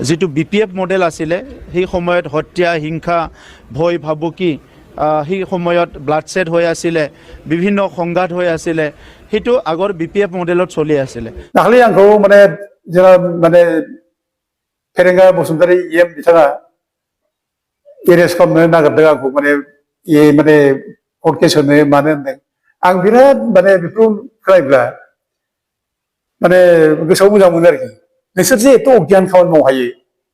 जितु BPF model आसिले ही সময়ত हत्या हिंसा भय भाबुकी ही সময়ত ब्लाडसेड হৈ आसिले विभिन्न সংঘাত হৈ आसिले हितु आगर BPF मडेলত चलि आसिले दाखलि आंखौ माने जोंहा माने फेरेंगा बसुमतारी EM बिथाङा एरेस्ट खालामनो नागिरदों आंखौ माने कर्ट केस होनो मानो होनदों आं बिराद माने बेखौ खोनायोब्ला माने गोसोआव मोजां मोनो आरोखि नोंसोर जे एथ' अगियान खामानि मावनो हायो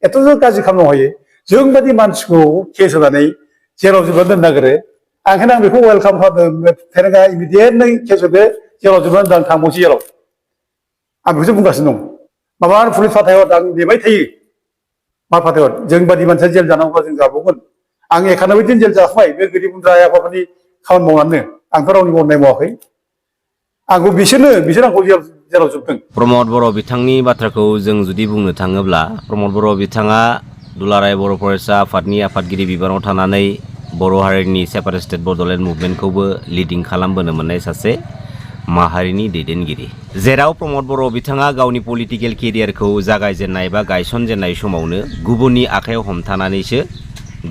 एथ' गाज्रि खामानि मावनो हायो जों बायदि मानसिखौ केस होनानै जेराव जोबना दोननो नागिरो ओंखायनो आं बेखौ वेलकाम खालामदों फेरेंगा इमिडियेटलि केस होदो जेराव जोबना दोन थांबावसै जेराव आं बेखौसो बुंगासिनो दं माबा पुलिस फाथायहर आं नेबाय थायो मा फाथायहर जों बायदि मानसिया जेल जानांगौबा जों जाबावगोन आं 91 दिन जेल जाखांबाय बे गोरिब गुन्द्रा आइ आफाफोरनि खामानि मावनानै आंथ' रावनिबो अननाय मावाखै आंखौ बिसोर आंखौ जेराव जोबदों प्रमद बर' बिथांनि बाथ्राखौ जों जुदि बुंनो थाङोब्ला प्रमद बर' बिथाङा दुलाराय बर' फरायसा आफादनि आफादगिरि बिबानाव थानानै बर' हारिनि सेपारेट स्टेट बड'लेण्ड मुभमेन्टखौबो लिडिं खालामबोनो मोननाय सासे माहारिनि दैदेनगिरि जेराव प्रमद बर' बिथाङा गावनि पलिटिकेल केरियारखौ जागायजेननाय बा गायसनजेननाय समावनो गुबुननि आखायाव हमथानानैसो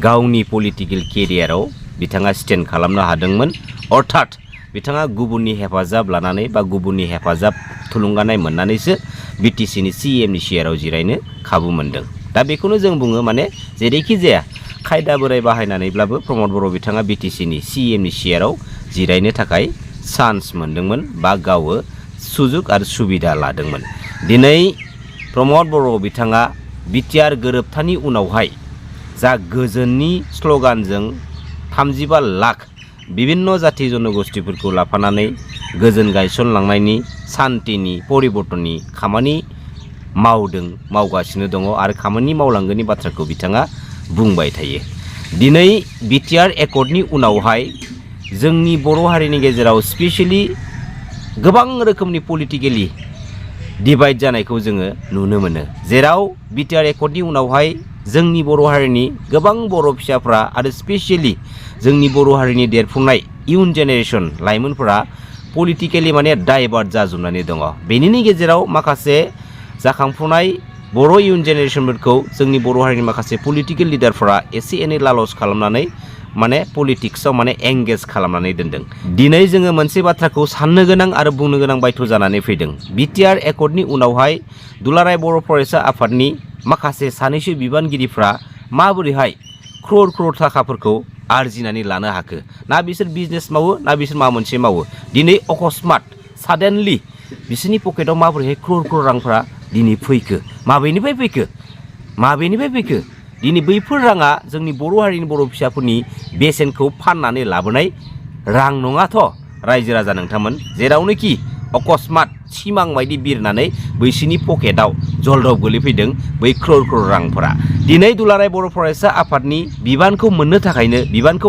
गावनि पलिटिकेल केरियाराव बिथाङा स्टेन्ड खालामनो हादोंमोन अर्थात बिथाङा गुबुननि हेफाजाब लानानै बा गुबुननि हेफाजाब थुलुंगानाय मोननानैसो बिटिसिनि CMनि चेयाराव जिरायनो खाबु मोनदों दा बेखौनो जों बुङो माने जेरैखि जाया खायदा बोराय बाहायनानैब्लाबो प्रमद बर' बिथाङा बिटिसिनि CMनि चेयाराव जिरायनो थाखाय चान्स मोनदोंमोन बा गावो सुजुग आरो सुबिदा लादोंमोन दिनै प्रमद बर' बिथाङा बिटिआर गोरोबथानि उनावहाय जा गोजोननि स्ल'गानजों 35 लाख विभिन्न जाति जनगोष्ठीफोरखौ लाफानानै गोजोन गायसनलांनायनि शान्तिनि परिबर्तननि खामानि मावगासिनो दङ आरो खामानि मावलांगोननि बाथ्राखौ बिथाङा बुंबाय थायो दिनै बिटिआर एकर्डनि उनावहाय जोंनि बर' हारिनि गेजेराव स्पेशली गोबां रोखोमनि पलिटिकेलि डिवाइड जानायखौ जोङो नुनो मोनो जेराव बिटिआर एकर्डनि उनावहाय जोंनि बर' हारिनि गोबां बर' फिसाफ्रा आरो स्पेशली जोंनि बर' हारिनि देरफुनाय इयुन जेनेरेशन लाइमोनफोरा पलिटिकेलि माने डाइभार्ट जाजोबनानै दङ बेनिनि गेजेराव माखासे जाखांफुनाय बर' इयुन जेनेरेशनफोरखौ जोंनि बर' हारिनि माखासे पलिटिकेल लिडारफोरा एसे एनै लालस खालामनानै माने पलिटिक्सआव माने एंगेज खालामनानै दोनदों दिनै जोङो मोनसे बाथ्राखौ साननो गोनां आरो बुंनो गोनां बायथ' जानानै फैदों बिटिआर एकर्डनि उनावहाय दुलाराय बर' फरायसा आफादनि माखासे सानैसो बिबानगिरिफ्रा माबोरैहाय क्रर थाखाफोरखौ आरजिनानै लानो हाखो ना बिसोर बिजनेस मावो ना बिसोर माबा मोनसे मावो दिनै अकस्मात साडेनलि बिसोरनि पकेटाव माबोरैहाय क्रर रांफ्रा दिनै फैखो माबेनिफ्राय फैखो दिनै बैफोर राङा जोंनि बर' हारिनि बर' फिसाफोरनि बेसेनखौ फाननानै लाबोनाय रां नङाथ' रायजो राजा नोंथांमोन जेरावनोखि अकस्मात सिमां बायदि बिरनानै बैसोरनि पकेटाव जलदब गोलैफैदों बै क्रर रांफोरा दिनै दुलाराय बर' फरायसा आफादनि बिबानखौ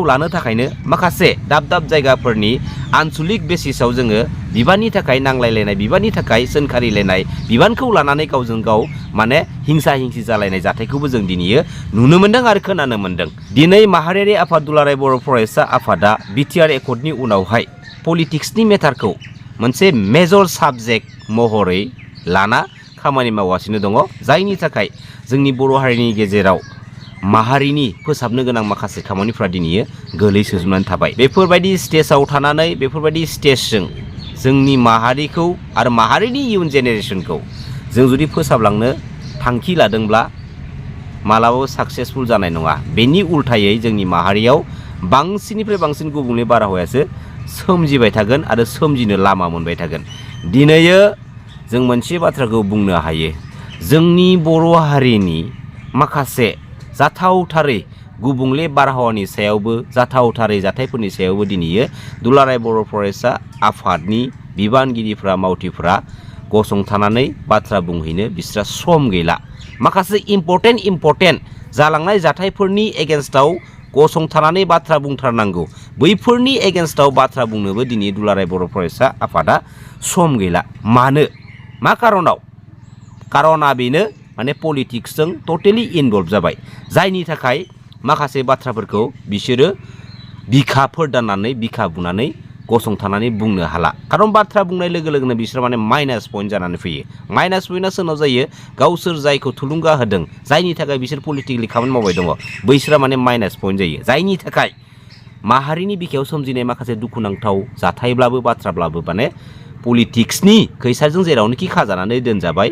लानो थाखायनो माखासे दाब जायगाफोरनि आनसलिक बेसिसाव जोङो बिबाननि थाखाय नांलायलायनाय बिबाननि थाखाय सोंखारिलायनाय बिबानखौ लानानै गावजों गाव माने हिंसा हिंसि जालायनाय जाथायखौबो जों दिनै नुनो मोनदों आरो खोनानो मोनदों दिनै माहारियारि आफाद दुलाराय बर' फरायसा आफादा बिटिआर एकर्डनि उनावहाय पलिटिक्सनि मेटारखौ मोनसे मेजर साबजेक्ट महरै लाना खामानि मावगासिनो दङ जायनि थाखाय जोंनि बर' हारिनि गेजेराव माहारिनि फोसाबनो गोनां माखासे खामानिफ्रा दिनै गोलैसोजोबनानै थाबाय बेफोरबायदि स्टेजाव थानानै बेफोरबायदि स्टेजजों जोंनि माहारिखौ आरो माहारिनि इयुन जेनेरेशनखौ जों जुदि फोसाबलांनो थांखि लादोंब्ला मालाबाबो साक्सेसफुल जानाय नङा बेनि उल्थायै जोंनि माहारियाव बांसिननिफ्राय बांसिन गुबुंले बारहावायासो सोमजिबाय थागोन आरो सोमजिनो लामा मोनबाय थागोन दिनै जों मोनसे बाथ्राखौ बुंनो हायो जोंनि बर' हारिनि माखासे जाथावथारै गुबुंले बारहावानि सायावबो जाथावथारै जाथायफोरनि सायावबो दिनै दुलाराय बर' फरायसा आफादनि बिबानगिरिफ्रा मावथिफ्रा गसंथानानै बाथ्रा बुंहैनो बिस्रा सम गैला माखासे इम्पर्टेन्ट जालांनाय जाथायफोरनि एगेन्स्टआव गसंथानानै बाथ्रा बुंथारनांगौ बैफोरनि एगेन्स्टआव बाथ्रा बुंनोबो दिनै दुलाराय बर' फरायसा आफादा सम गैला मानो मा कारना बेनो माने पलिटिक्सजों टटेलि इनभल्भ जाबाय जायनि थाखाय माखासे बाथ्राफोरखौ बिसोरो बिखा फोरदाननानै बिखा बुनानै गसंथानानै बुंनो हाला खारन बाथ्रा बुंनाय लोगो लोगोनो बिसोर माने माइनास पइन्ट जानानै फैयो माइनास पइन्टआ सोरनाव जायो गावसोर जायखौ थुलुंगा होदों जायनि थाखाय बिसोर पलिटिकेलि खामानि मावबाय दङ बैसोरा माने माइनास पइन्ट जायो जायनि थाखाय माहारिनि बिखायाव सोमजिनाय माखासे दुखुनांथाव जाथायब्लाबो बाथ्राब्लाबो माने पलिटिक्सनि खैसारजों जेरावनोखि खाजानानै दोनजाबाय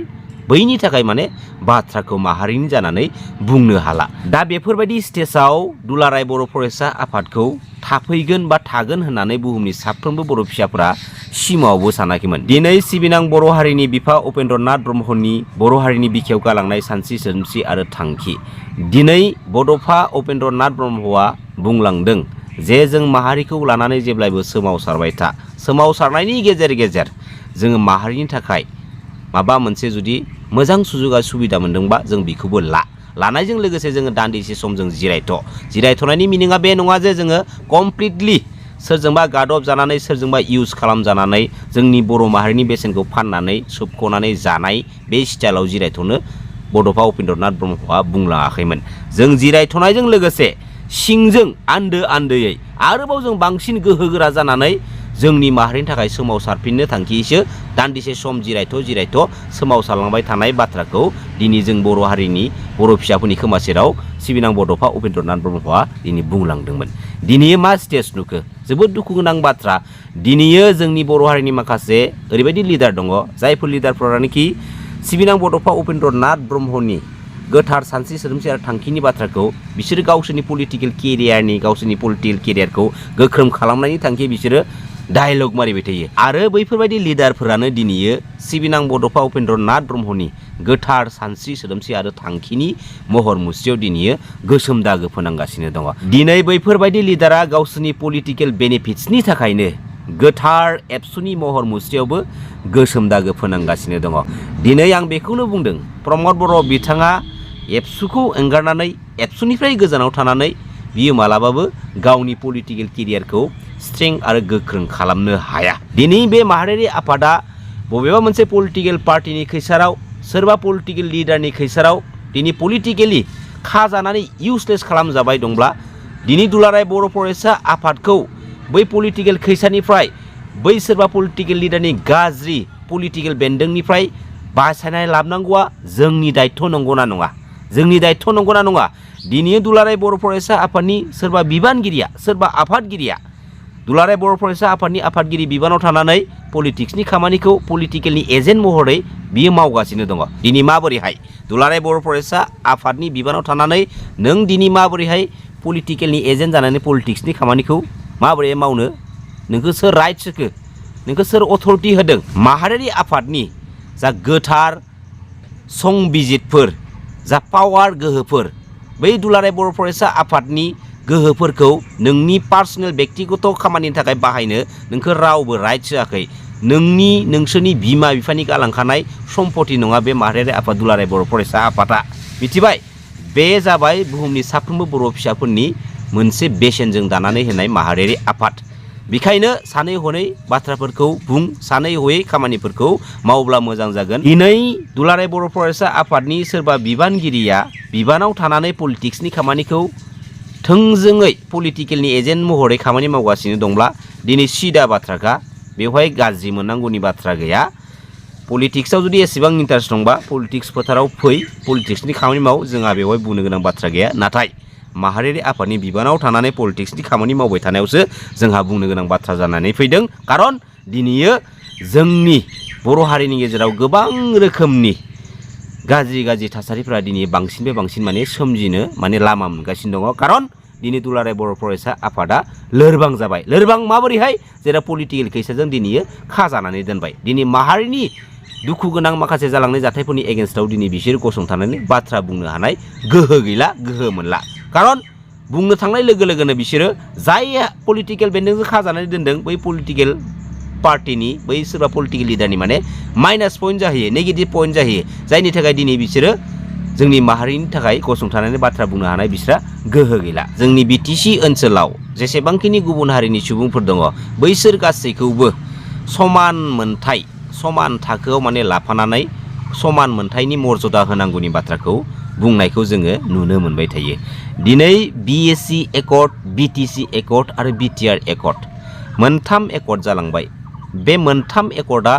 बैनि थाखाय माने बाथ्राखौ माहारिनि जानानै बुंनो हाला दा बेफोरबायदि स्टेजाव दुलाराय बर' फरायसा आफादखौ थाफैगोन बा थागोन होननानै बुहुमनि साफ्रोमबो बर' फिसाफोरा सिमाङावबो सानाखैमोन दिनै सिबिनां बर' हारिनि बिफा उपेन्द्रनाथ ब्रह्मनि बर' हारिनि बिखायाव गालांनाय सानस्रि सोदोमस्रि आरो थांखि दिनै बड'फा उपेन्द्रनाथ ब्रह्मआ बुंलांदों जे जों माहारिखौ लानानै जेब्लायबो सोमावसारबाय था सोमावसारनायनि गेजेर गेजेर जोङो माहारिनि थाखाय माबा मोनसे जुदि मोजां सुजुगा सुबिदा मोनदोंबा जों बेखौबो लानायजों लोगोसे जोङो दान्दिसे सम जों जिरायथ'नायनि मिनिङा बे नङा जे जोङो कमप्लिटलि सोरजोंबा गादब जानानै सोरजोंबा इउज खालामजानानै जोंनि बर' माहारिनि बेसेनखौ फाननानै सोबख'नानै जानाय बे स्टाइलाव जिरायथ'नो बड'फा उपेन्द्रनाथ ब्रह्मआ बुंलाङाखैमोन जों जिरायथ'नायजों लोगोसे सिंजों आन्दोयै आरोबाव जों बांसिन गोहोगोरा जानानै जोंनि माहारिनि थाखाय सोमावसारफिननो थांखियैसो दान्दिसे सम जिरायथ' सोमावसारलांबाय थानाय बाथ्राखौ दिनै जों बर' हारिनि बर' फिसाफोरनि खोमा सेराव सिबिनां बड'फा उपेन्द्रनाथ ब्रह्मआ दिनै बुंलांदोंमोन दिनै मा स्टेज नुखो जोबोद दुखु गोनां बाथ्रा दिनै जोंनि बर' हारिनि माखासे ओरैबायदि लिडार दङ जायफोर लिडारफोरानोखि सिबिनां बड'फा उपेन्द्रनाथ ब्रह्मनि गोथार सानस्रि सोदोमस्रि आरो थांखिनि बाथ्राखौ बिसोरो गावसोरनि पलिटिकेल केरियारखौ गोख्रों खालामनायनि थांखि बिसोरो डायलग मारिबाय थायो आरो बैफोरबायदि लिडारफोरानो दिनै सिबिनां बड'फा उपेन्द्रनाथ ब्रह्मनि गोथार सानस्रि सोदोमस्रि आरो थांखिनि महर मुस्रियाव दिनै गोसोम दागो फोनांगासिनो दङ दिनै बैफोरबायदि लिडारा गावसोरनि पलिटिकेल बेनिफिट्सनि थाखायनो गोथार एबसुनि महर मुस्रियावबो गोसोम दागो फोनांगासिनो दङ दिनै आं बेखौनो बुंदों प्रमद बर' बिथाङा एबसुखौ एंगारनानै एबसुनिफ्राय गोजानाव थानानै बियो मालाबाबो गावनि पलिटिकेल केरियारखौ स्ट्रें आरो गोख्रों खालामनो हाया दिनै बे माहारियारि आफादा बबेबा मोनसे पलिटिकेल पार्टिनि खैसाराव सोरबा पलिटिकेल लिडारनि खैसाराव दिनै पलिटिकेलि खाजानानै इउसलेस खालामजाबाय दंब्ला दिनै दुलाराय बर' फरायसा आफादखौ बै पलिटिकेल खैसारनिफ्राय बै सोरबा पलिटिकेल लिडारनि गाज्रि पलिटिकेल बेन्दोंनिफ्राय बासायनाय लाबोनांगौआ जोंनि दायित्व नंगौना नङा दिनै दुलाराय बर' फरायसा आफादनि सोरबा बिबानगिरिया सोरबा आफादगिरिया दुलाराय बर' फरायसा आफादनि आफादगिरि बिबानाव थानानै पलिटिक्सनि खामानिखौ पलिटिकेलनि एजेन्ट महरै बियो मावगासिनो दङ दिनै माबोरैहाय दुलाराय बर' फरायसा आफादनि बिबानाव थानानै नों दिनै माबोरैहाय पलिटिकेलनि एजेन्ट जानानै पलिटिक्सनि खामानिखौ माबोरै मावनो नोंखौ सोर राइट्स होखो नोंखौ सोर अथरिटि होदों माहारियारि आफादनि जा गोथार संबिजितफोर जा पावार गोहोफोर बै दुलाराय बर' फरायसा आफादनि गोहोफोरखौ नोंनि पार्सनेल बेक्तिगत खामानिनि थाखाय बाहायनो नोंखौ रावबो राइट्स होआखै नोंसोरनि बिमा बिफानि गालांखानाय सम्पति नङा बे माहारियारि आफाद दुलाराय बर' फरायसा आफादा मिथिबाय बे जाबाय बुहुमनि साफ्रोमबो बर' फिसाफोरनि मोनसे बेसेनजों दानानै होनाय माहारियारि आफाद बेखायनो सानै हनै बाथ्राफोरखौ बुं सानै हयै खामानिफोरखौ मावब्ला मोजां जागोन दिनै दुलाराय बर' फरायसा आफादनि सोरबा बिबानगिरिया बिबानाव थानानै पलिटिक्सनि खामानिखौ थोंजोङै पलिटिकेलनि एजेन्ट महरै खामानि मावगासिनो दंब्ला दिनै सिदा बाथ्राखा बेवहाय गाज्रि मोननांगौनि बाथ्रा गैया पलिटिक्सआव जुदि एसेबां इन्टारेस्ट दंबा पलिटिक्स फोथाराव फै पलिटिक्सनि खामानि माव जोंहा बेवहाय बुंनो गोनां बाथ्रा गैया नाथाय माहारियारि आफादनि बिबानाव थानानै पलिटिक्सनि खामानि मावबाय थानायावसो जोंहा बुंनो गोनां बाथ्रा जानानै फैदों खारन दिनै जोंनि बर' हारिनि गेजेराव गोबां रोखोमनि गाज्रि थासारिफोरा दिनै बांसिननिफ्राय बांसिन माने सोमजिनो माने लामा मोनगासिनो दङ खारन दिनै दुलाराय बर' फरायसा आफादा लोरबां जाबाय लोरबां माबोरैहाय जेराव पलिटिकेल केसजों दिनै खाजानानै दोनबाय दिनै माहारिनि दुखु गोनां माखासे जालांनाय जाथायफोरनि एगेन्स्टआव दिनै बिसोर गसंथानानै बाथ्रा बुंनो हानाय गोहो गैला गोहो मोनला खारन बुंनो थांनाय लोगो लोगोनो बिसोरो जाय पलिटिकेल बेन्दोंजों खाजानानै दोनदों बै पलिटिकेल पार्टिनि बै सोरबा पलिटिकेल लिडारनि माने माइनास पइन्ट जाहैयो नेगेटिभ पइन्ट जाहैयो जायनि थाखाय दिनै बिसोरो जोंनि माहारिनि थाखाय गसंथानानै बाथ्रा बुंनो हानाय बिसोरा गोहो गैला जोंनि बिटिसि ओनसोलाव जेसेबांखिनि गुबुन हारिनि सुबुंफोर दङ बैसोर गासैखौबो समान मोनथाय समान थाखोआव माने लाफानानै समान मोनथायनि मर्यादा होनांगौनि बाथ्राखौ बुंनायखौ जोङो नुनो मोनबाय थायो दिनै बिएससि एकर्ड बिटिसि एकर्ड आरो बिटिआर एकर्ड मोनथाम एकर्ड जालांबाय बे मोनथाम एकर्डआ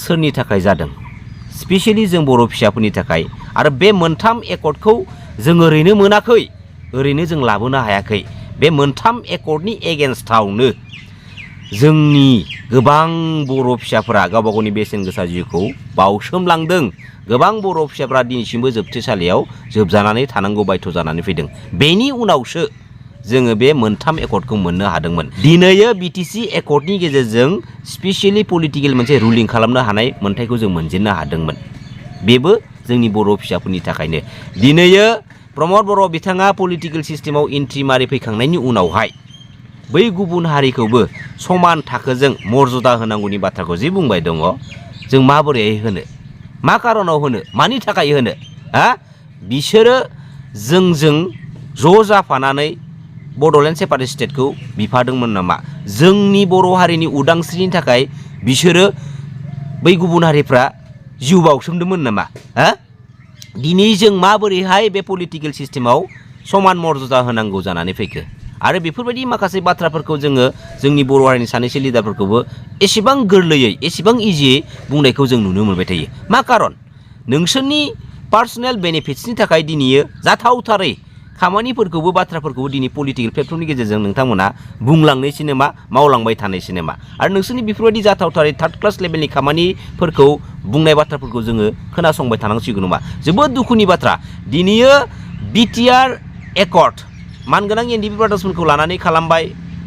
सोरनि थाखाय जादों स्पेशली जों बर' फिसाफोरनि थाखाय आरो बे मोनथाम एकर्डखौ जों ओरैनो मोनाखै ओरैनो जों लाबोनो हायाखै बे मोनथाम एकर्डनि एगेन्स्टआवनो जोंनि गोबां बर' फिसाफोरा गावबा गावनि बेसेन गोसा जिउखौ बावसोमलांदों गोबां बर' फिसाफोरा दिनैसिमबो जोबथेसालियाव जोबजानानै थानांगौ बायथ' जानानै फैदों बेनि उनावसो जोङो बे मोनथाम एकर्डखौ मोननो हादोंमोन दिनैयो बिटिसि एकर्डनि गेजेरजों स्पेशली पलिटिकेल मोनसे रुलिं खालामनो हानाय मोन्थायखौ जों मोनजेननो हादोंमोन बेबो जोंनि बर' फिसाफोरनि थाखायनो दिनैयो प्रमद बर' बिथाङा पलिटिकेल सिस्टेमाव एन्ट्रि मारि फैखांनायनि उनावहाय बै गुबुन हारिखौबो समान थाखोजों मर्यादा होनांगौनि बाथ्राखौ जि बुंबाय दङ जों माबोरैहाय होनो मा कारनाव होनो मानि थाखाय होनो बिसोरो जोंजों ज' जाफानानै बड'लेण्ड सेपारेट स्टेटखौ बिफादोंमोन नामा जोंनि बर' हारिनि उदांस्रिनि थाखाय बिसोरो बै गुबुन हारिफ्रा जिउ बावसोमदोंमोन नामा दिनै जों माबोरैहाय बे पलिटिकेल सिस्टेमाव समान मर्यादा होनांगौ जानानै फैखो आरो बेफोरबायदि माखासे बाथ्राफोरखौ जोङो जोंनि बर' हारिनि सानैसो लिडारफोरखौबो एसेबां गोरलैयै एसेबां इजियै बुंनायखौ जों नुनो मोनबाय थायो मा कारन नोंसोरनि पार्सनेल बेनिफिट्सनि थाखाय दिनैयो जाथावथारै खामानिफोरखौबो बाथ्राफोरखौबो दिनै पलिटिकेल प्लेटफर्मनि गेजेरजों नोंथांमोना बुंलांनायसो नामा मावलांबाय थानायसो नामा आरो नोंसोरनि बेफोरबायदि जाथावथारै थार्ड क्लास लेभेलनि खामानिफोरखौ बुंनाय बाथ्राफोरखौ जोङो खोनासंबाय थानांसिगौ नामा जोबोद दुखुनि बाथ्रा दिनैयो बिटिआर एकर्ड मानगोनां एनडिपि ब्रादार्सफोरखौ लानानै खालामबाय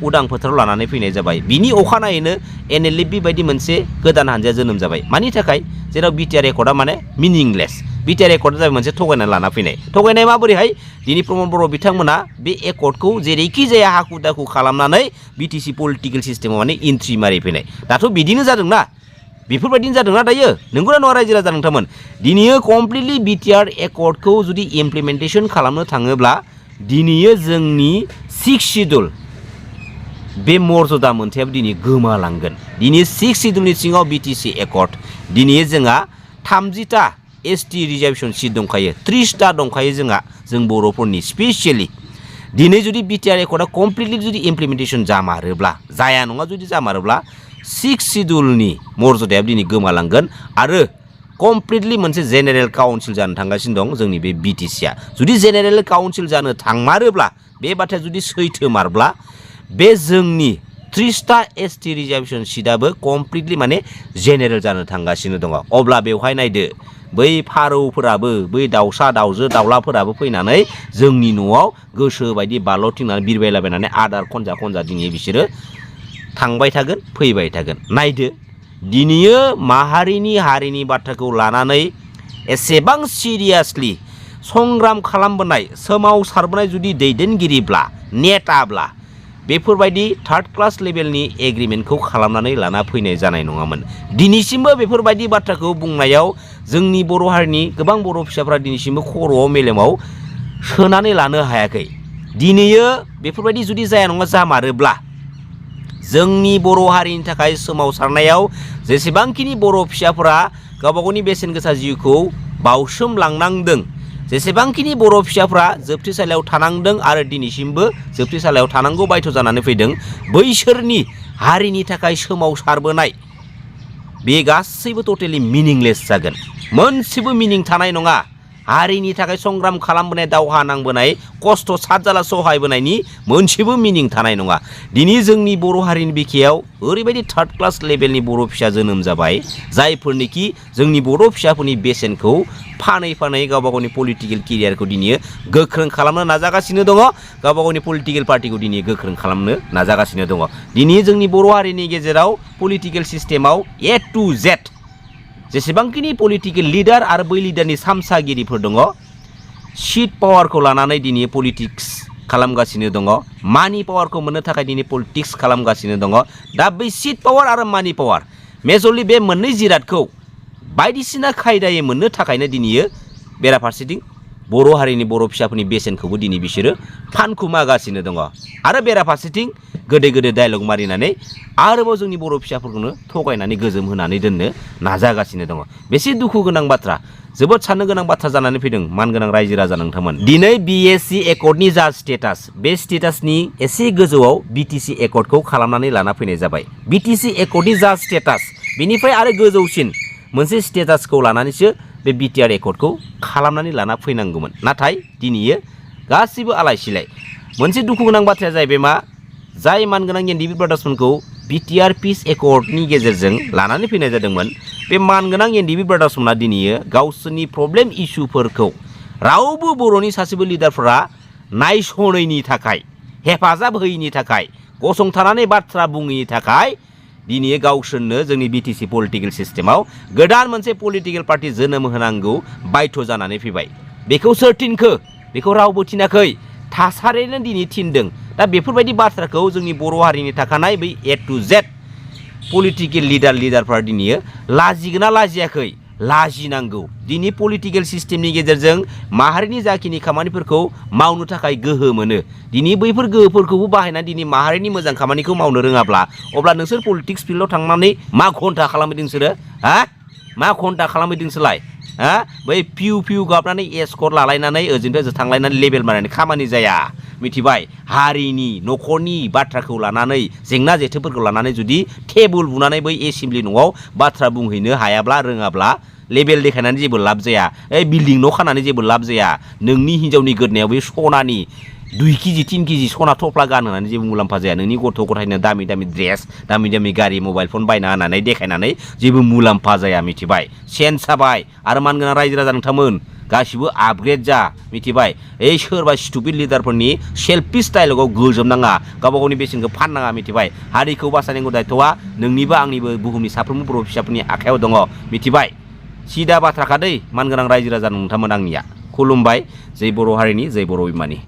उदां फोथाराव लानानै फैनाय जाबाय बिनि अखानायैनो एनएलएफबि बायदि मोनसे गोदान हानजाया जोनोम जाबाय मानि थाखाय जेराव बिटिआर एकर्डआ माने मिनिंलेस बिटिआर एकर्डआ जाबाय मोनसे थगायनानै लाना फैनाय थगायनाय माबोरैहाय दिनै प्रमद बर' बिथांमोना बे एकर्डखौ जेरैखि जाया हाखु दाखु खालामनानै बिटिसि पलिटिकेल सिस्टेमाव माने एन्ट्रि मारि फैनाय दाथ' बिदिनो जादोंना बेफोरबायदिनो जादोंना दायो नंगौना नङा रायजो राजा नोंथांमोन दिनैयो कमप्लिटलि बिटिआर एकर्डखौ जुदि इमप्लिमेन्टेसन खालामनो थाङोब्ला दिनैयो जोंनि 6 शिड्युल बे मर्यादा मोनथायाबो दिनै गोमालांगोन दिनै 6 शिड्युलनि सिङाव बिटिसि एकर्ड दिनै जोंहा 30टा एसटि रिजार्भेसन सिट दंखायो 30टा दंखायो जों बर'फोरनि स्पेसियेलि दिनै जुदि बिटिआर एकर्डआ कमप्लिटलि जुदि इमप्लिमेन्टेसन जामारोब्ला जाया नङा जुदि जामारोब्ला 6 शिड्युलनि मर्यादाया दिनै गोमालांगोन आरो कमप्लिटलि मोनसे जेनेरेल काउन्सिल जानो थांगासिनो दं जोंनि बे बिटिसिआ जुदि जेनेरेल काउन्सिल जानो थांमारोब्ला बे बाथ्राया जुदि सैथोमारब्ला बे जोंनि 30टा एसटि रिजार्भेसन सिटआबो कमप्लिटलि माने जेनेरेल जानो थांगासिनो दङ अब्ला बेवहाय नायदो बै फारौफोराबो बै दाउसा दाउजो दाउलाफोराबो फैनानै जोंनि न'आव गोसो बायदि बारल'थिंनानै बिरबायलाबायनानै आदार खनजा खनजा दिनै बिसोरो थांबाय थागोन फैबाय थागोन नायदो दिनैयो माहारिनि हारिनि बाथ्राखौ लानानै एसेबां सिरियासलि संग्राम खालामबोनाय सोमावसारबोनाय जुदि दैदेनगिरिब्ला नेताब्ला बेफोरबायदि थार्ड क्लास लेभेलनि एग्रिमेन्टखौ खालामनानै लाना फैनाय जानाय नङामोन दिनैसिमबो बेफोरबायदि बाथ्राखौ बुंनायाव जोंनि बर' हारिनि गोबां बर' फिसाफ्रा दिनैसिमबो खर'आव मेलेमाव सोनानै लानो हायाखै दिनैयो बेफोरबायदि जुदि जाया नङा जामारोब्ला जोंनि बर' हारिनि थाखाय सोमावसारनायाव जेसेबांखिनि बर' फिसाफोरा गावबा गावनि बेसेन गोसा जिउखौ बावसोमलांनांदों जेसेबांखिनि बर' फिसाफ्रा जोबथेसालियाव थानांदों आरो दिनैसिमबो जोबथेसालियाव थानांगौ बायथ' जानानै फैदों बैसोरनि हारिनि थाखाय सोमावसारबोनाय बे गासैबो टटेलि मिनिंलेस जागोन मोनसेबो मिनिं थानाय नङा हारिनि थाखाय संग्राम खालामबोनाय दावहा नांबोनाय खस्थ' सातजाला सहायबोनायनि मोनसेबो मिनिं थानाय नङा दिनै जोंनि बर' हारिनि बिखायाव ओरैबायदि थार्ड क्लास लेभेलनि बर' फिसा जोनोम जाबाय जायफोरनिखि जोंनि बर' फिसाफोरनि बेसेनखौ फानै फानै गावबा गावनि पलिटिकेल केरियारखौ दिनै गोख्रों खालामनो नाजागासिनो दङ गावबा गावनि पलिटिकेल पार्टिखौ दिनै गोख्रों खालामनो नाजागासिनो दङ दिनै जोंनि बर' हारिनि गेजेराव पलिटिकेल सिस्टेमाव ए टु जेड जेसेबांखिनि पलिटिकेल लिडार आरो बै लिडारनि सामसागिरिफोर दङ सिट पावारखौ लानानै दिनै पलिटिक्स खालामगासिनो दङ मानि पावारखौ मोननो थाखाय दिनै पलिटिक्स खालामगासिनो दङ दा बै सिट पावार आरो मानि पावार मेजरलि बे मोननै जिरादखौ बायदिसिना खायदायै मोननो थाखायनो दिनै बेराफारसेथिं बर' हारिनि बर' फिसाफोरनि बेसेनखौबो दिनै बिसोरो फानखुमागासिनो दङ आरो बेराफारसेथिं गोदै गोदै डायलग मारिनानै आरोबाव जोंनि बर' फिसाफोरखौनो थगायनानै गोजोम होनानै दोननो नाजागासिनो दङ बेसे दुखु गोनां बाथ्रा जोबोद साननो गोनां बाथ्रा जानानै फैदों मानगोनां रायजो राजा नोंथांमोन दिनै BSc एकर्डनि जा स्टेटास बे स्टेटासनि एसे गोजौआव BTC एकर्डखौ खालामनानै लाना फैनाय जाबाय BTC एकर्डनि जा स्टेटास बेनिफ्राय आरो गोजौसिन मोनसे स्टेटासखौ लानानैसो बे BTR एकर्डखौ खालामनानै लाना फैनांगौमोन नाथाय दिनैयो गासिबो आलाय सिलाय मोनसे दुखु गोनां बाथ्राया जाहैबाय मा जाय मानगोनां एनडिपि ब्रादार्समोनखौ BTR पिस एकर्डनि गेजेरजों लानानै फैनाय जादोंमोन बे मानगोनां एनडिपि ब्रादार्समोना दिनैयो गावसोरनि प्रब्लेम इस्युफोरखौ रावबो बर'नि सासेबो लिडारफोरा नायस'नैनि थाखाय हेफाजाब होयैनि थाखाय गसंथानानै बाथ्रा बुङैनि थाखाय दिनै गावसोरनो जोंनि BTC पलिटिकेल सिस्टेमाव गोदान मोनसे पलिटिकेल पार्टि जोनोम होनांगौ बायध' जानानै फैबाय बेखौ सोर थिनखो बेखौ रावबो थिनाखै थासारियानो दिनै थिनदों दा बेफोरबायदि बाथ्राखौ जोंनि बर' हारिनि थाखानाय बै A to Z पलिटिकेल लिडारफोरा दिनै लाजिगोना लाजियाखै लाजिनांगौ दिनै पलिटिकेल सिस्टेमनि गेजेरजों माहारिनि जाखिनि खामानिफोरखौ मावनो थाखाय गोहो मोनो दिनै बैफोर गोहोफोरखौबो बाहायनानै दिनै माहारिनि मोजां खामानिखौ मावनो रोङाब्ला अब्ला नोंसोर पलिटिक्स फिल्डआव थांनानै मा घन्टा खालामहैदों नोंसोरो मा घन्टा खालामहैदों नोंसोरलाय बै फिउ फिउ गाबनानै एस्कर्ट लालायनानै ओजोंनिफ्राय थांलायनानै लेबेल मारिनानै खामानि जाया मिथिबाय हारिनि न'खरनि बाथ्राखौ लानानै जेंना जेथोफोरखौ लानानै जुदि टेबुल बुनानै बै एसेम्बलि न'आव बाथ्रा बुंहैनो हायाब्ला रोङाब्ला लेबेल देखायनानै जेबो लाब जाया बिल्डिं न' खानानै जेबो लाब जाया नोंनि हिन्जावनि गोदनायाव बे सनानि 2 केजि 3 केजि सना थफ्ला गानहोनानै जेबो मुलाम्फा जाया नोंनि गथ' गथायनो दामि दामि ड्रेस दामि दामि गारि मबाइल फन बायना होनानै देखायनानै जेबो मुलाम्फा जाया मिथिबाय सेन्स जाबाय आरो मानगोनां रायजो राजा नोंथांमोन गासिबो आपग्रेड जा मिथिबाय सोरबा स्टुपिड लिडारफोरनि सेल्फिश डायलगाव गोजोबनाङा गावबा गावनि बेसेनखौ फाननाङा मिथिबाय हारिखौ बासायनांगौ दायथ'आ नोंनिबो आंनिबो बुहुमनि साफ्रोमबो बर' फिसाफोरनि आखायाव दङ मिथिबाय सिदा बाथ्राखा दै मानगोनां रायजो राजा नोंथांमोन आंनिया खुलुमबाय जै बर' हारिनि जै बर' बिमानि